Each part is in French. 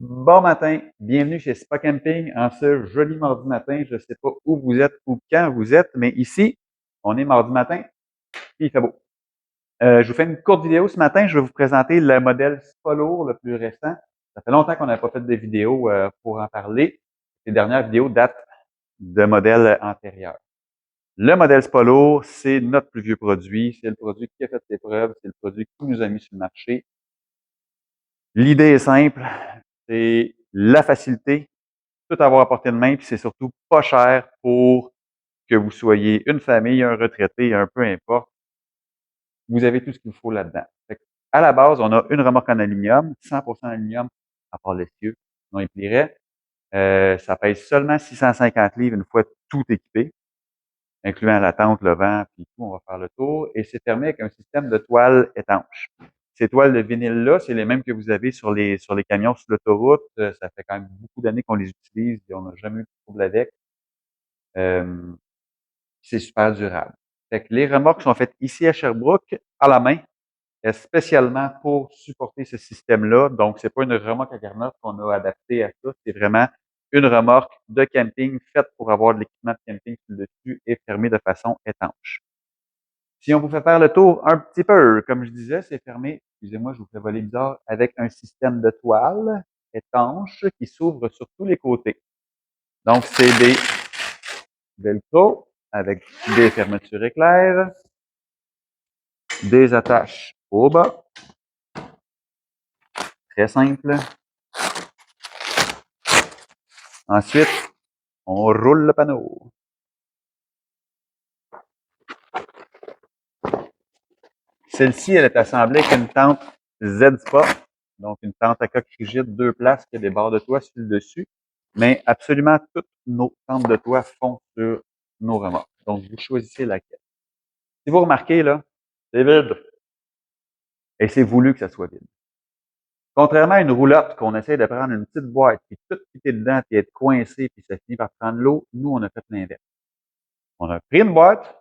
Bon matin, bienvenue chez Spa Camping en ce joli mardi matin. Je ne sais pas où vous êtes ou quand vous êtes, mais ici, on est mardi matin, puis il fait beau. Je vous fais une courte vidéo ce matin. Je vais vous présenter le modèle Spalour le plus récent. Ça fait longtemps qu'on n'a pas fait de vidéo pour en parler. Les dernières vidéos datent de modèles antérieurs. Le modèle Spalour, c'est notre plus vieux produit. C'est le produit qui a fait ses preuves. C'est le produit qui nous a mis sur le marché. L'idée est simple, c'est la facilité, tout avoir à portée de main, puis c'est surtout pas cher pour que vous soyez une famille, un retraité, un peu importe. Vous avez tout ce qu'il vous faut là-dedans. À la base, on a une remorque en aluminium, 100% aluminium, à part l'essieu, sinon il plierait. Ça pèse seulement 650 livres une fois tout équipé, incluant la tente, le vent, puis tout, on va faire le tour. Et c'est fermé avec un système de toile étanche. Ces toiles de vinyle-là, c'est les mêmes que vous avez sur les camions sur l'autoroute. Ça fait quand même beaucoup d'années qu'on les utilise et on n'a jamais eu de trouble avec. Euh, c'est super durable. Fait que les remorques sont faites ici à Sherbrooke, à la main, spécialement pour supporter ce système-là. Donc, c'est pas une remorque à garnotte qu'on a adaptée à ça. C'est vraiment une remorque de camping faite pour avoir de l'équipement de camping sur le dessus et fermée de façon étanche. Si on vous fait faire le tour un petit peu, comme je disais, c'est fermé, excusez-moi, je vous fais voler bizarre, avec un système de toile étanche qui s'ouvre sur tous les côtés. Donc, c'est des velcro avec des fermetures éclairs, des attaches au bas, très simple. Ensuite, on roule le panneau. Celle-ci, elle est assemblée avec une tente Z-Spot, donc une tente à coque rigide, 2 places qui a des barres de toit sur le dessus. Mais absolument toutes nos tentes de toit font sur nos remorques. Donc, vous choisissez laquelle. Si vous remarquez, là, c'est vide. Et c'est voulu que ça soit vide. Contrairement à une roulotte qu'on essaie de prendre une petite boîte, puis tout quitter dedans, puis être coincé, puis ça finit par prendre l'eau, nous, on a fait l'inverse. On a pris une boîte,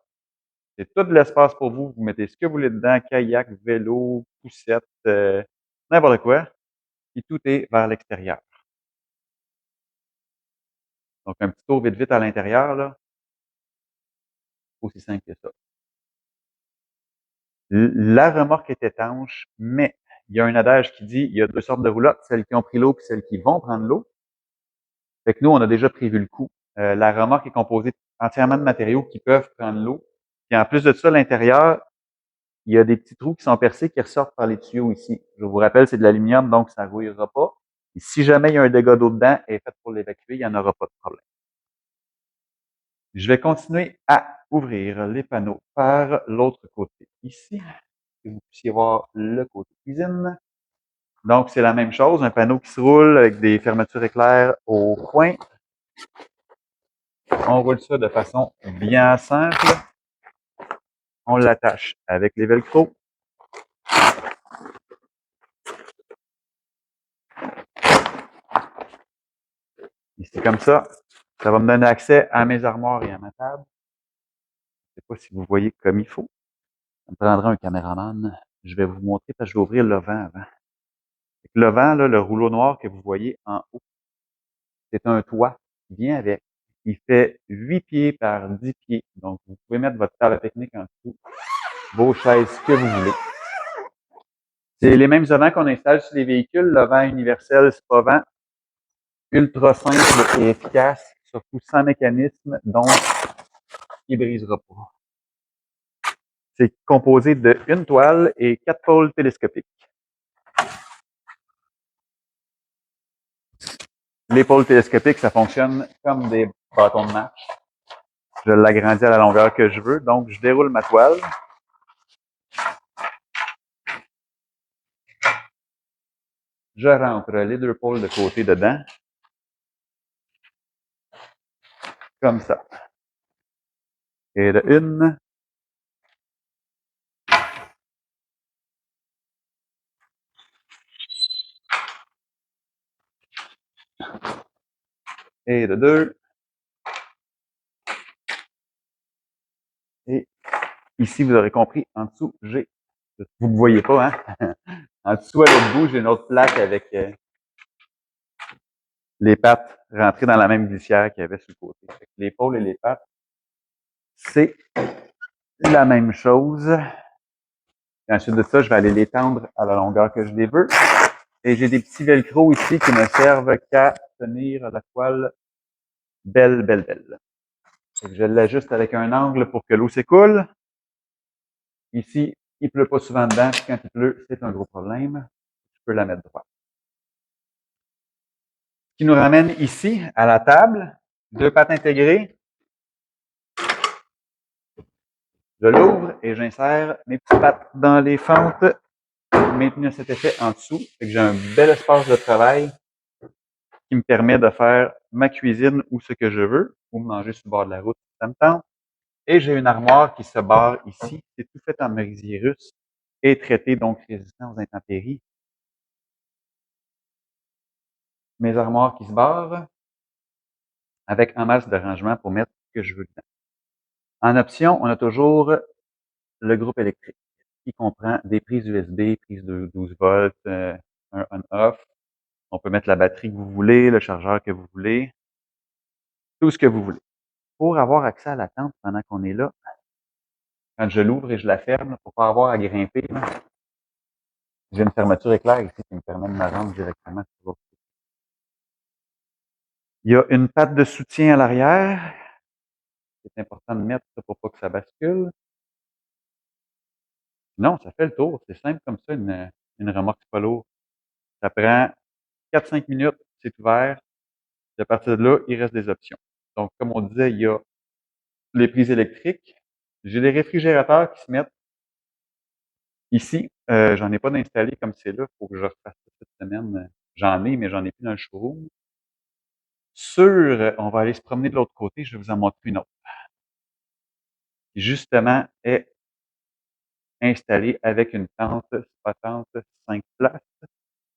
c'est tout de l'espace pour vous. Vous mettez ce que vous voulez dedans, kayak, vélo, poussette, n'importe quoi. Puis tout est vers l'extérieur. Donc, un petit tour vite vite à l'intérieur, là, aussi simple que ça. La remorque est étanche, mais il y a un adage qui dit il y a deux sortes de roulottes, celles qui ont pris l'eau et celles qui vont prendre l'eau. Fait que nous, on a déjà prévu le coup. La remorque est composée entièrement de matériaux qui peuvent prendre l'eau. Puis en plus de ça, à l'intérieur, il y a des petits trous qui sont percés qui ressortent par les tuyaux ici. Je vous rappelle, c'est de l'aluminium, donc ça ne rouillera pas. Et si jamais il y a un dégât d'eau dedans, elle est faite pour l'évacuer, il n'y en aura pas de problème. Je vais continuer à ouvrir les panneaux par l'autre côté ici, que vous puissiez voir le côté cuisine. Donc, c'est la même chose, un panneau qui se roule avec des fermetures éclairs au coin. On roule ça de façon bien simple. On l'attache avec les velcro. Et c'est comme ça. Ça va me donner accès à mes armoires et à ma table. Je ne sais pas si vous voyez comme il faut. Ça me prendra un caméraman. Je vais vous montrer parce que je vais ouvrir le vent avant. Le vent, là, le rouleau noir que vous voyez en haut, c'est un toit qui vient avec. Il fait 8 pieds par 10 pieds. Donc, vous pouvez mettre votre table à pique-nique en dessous, vos chaises, ce que vous voulez. C'est les mêmes vents qu'on installe sur les véhicules. Le vent universel, c'est pas vent. Ultra simple et efficace, surtout sans mécanisme, donc il ne brisera pas. C'est composé d'une toile et 4 pôles télescopiques. Les pôles télescopiques, ça fonctionne comme des bâtons de marche. Je l'agrandis à la longueur que je veux, donc je déroule ma toile. Je rentre les deux pôles de côté dedans, comme ça. Et de une, et de deux, et ici, vous aurez compris, en dessous, j'ai, vous ne voyez pas, hein? En dessous, à l'autre bout, j'ai une autre plaque avec les pattes rentrées dans la même glissière qu'il y avait sur le côté. L'épaule et les pattes, c'est la même chose. Et ensuite de ça, je vais aller l'étendre à la longueur que je les veux. Et j'ai des petits velcro ici qui ne servent qu'à tenir la toile belle, belle, belle. Et je l'ajuste avec un angle pour que l'eau s'écoule. Ici, il pleut pas souvent dedans, puis quand il pleut, c'est un gros problème. Je peux la mettre droite. Ce qui nous ramène ici, à la table, 2 pattes intégrées. Je l'ouvre et j'insère mes petites pattes dans les fentes, maintenir cet effet en dessous. Fait que j'ai un bel espace de travail qui me permet de faire ma cuisine ou ce que je veux, ou manger sur le bord de la route si ça me tente. Et j'ai une armoire qui se barre ici. C'est tout fait en merisier russe et traité, donc résistant aux intempéries. Mes armoires qui se barrent avec un masse de rangement pour mettre ce que je veux dedans. En option, on a toujours le groupe électrique qui comprend des prises USB, prises de 12 volts, un on-off. On peut mettre la batterie que vous voulez, le chargeur que vous voulez, tout ce que vous voulez. Pour avoir accès à la tente pendant qu'on est là, quand je l'ouvre et je la ferme, pour pas avoir à grimper, j'ai une fermeture éclair ici qui me permet de me rendre directement sur l'autre. Il y a une patte de soutien à l'arrière. C'est important de mettre ça pour pas que ça bascule. Non, ça fait le tour. C'est simple comme ça, une remorque pas lourde. Ça prend 4-5 minutes, c'est ouvert. Et à partir de là, il reste des options. Donc, comme on disait, il y a les prises électriques. J'ai des réfrigérateurs qui se mettent ici. J'en ai pas d'installé comme c'est là. Il faut que je refasse ça cette semaine. J'en ai, mais j'en ai plus dans le showroom. On va aller se promener de l'autre côté. Je vais vous en montrer une autre. Qui, justement, est installée avec une tente, pas tente, 5 places.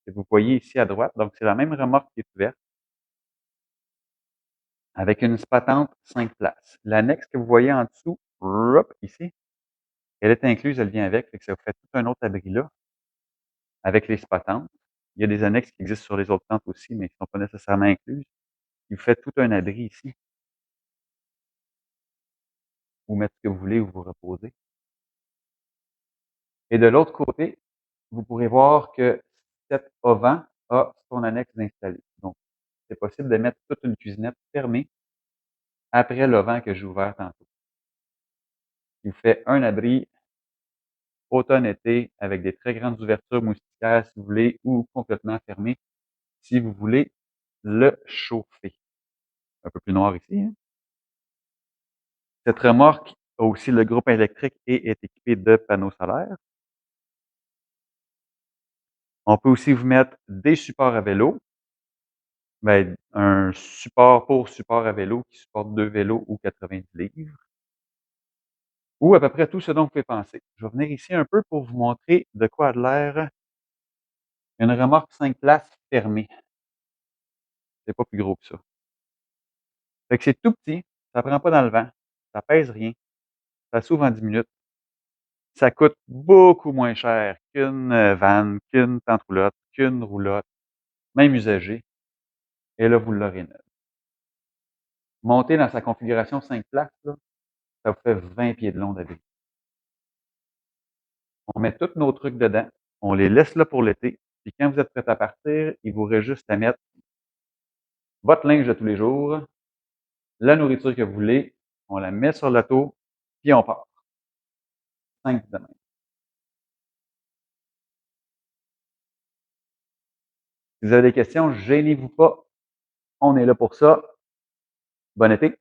Que vous voyez ici à droite. Donc, c'est la même remorque qui est ouverte avec une spatante 5 places. L'annexe que vous voyez en dessous, ici, elle est incluse, elle vient avec, fait que ça vous fait tout un autre abri là, avec les spatantes. Il y a des annexes qui existent sur les autres tentes aussi, mais qui ne sont pas nécessairement incluses. Il vous fait tout un abri ici. Vous mettez ce que vous voulez ou vous reposez. Et de l'autre côté, vous pourrez voir que cet auvent a son annexe installée. Donc, c'est possible de mettre toute une cuisinette fermée après l'auvent que j'ai ouvert tantôt. Il vous fait un abri automne-été avec des très grandes ouvertures moustiquaires si vous voulez, ou complètement fermées si vous voulez le chauffer. Un peu plus noir ici. Hein? Cette remorque a aussi le groupe électrique et est équipée de panneaux solaires. On peut aussi vous mettre des supports à vélo. Ben, un support à vélo qui supporte 2 vélos ou 90 livres. Ou à peu près tout ce dont vous pouvez penser. Je vais venir ici un peu pour vous montrer de quoi a de l'air une remorque 5 places fermée. C'est pas plus gros que ça. Fait que c'est tout petit, ça prend pas dans le vent, ça pèse rien, ça s'ouvre en 10 minutes. Ça coûte beaucoup moins cher qu'une vanne, qu'une tente roulotte, qu'une roulotte, même usagée. Et là, vous l'aurez neuve. Monter dans sa configuration 5 places, là, ça vous fait 20 pieds de long d'abri. On met tous nos trucs dedans, on les laisse là pour l'été, puis quand vous êtes prêt à partir, il vous reste juste à mettre votre linge de tous les jours, la nourriture que vous voulez, on la met sur l'auto, puis on part. 5 demain. Si vous avez des questions, gênez-vous pas. On est là pour ça. Bon été.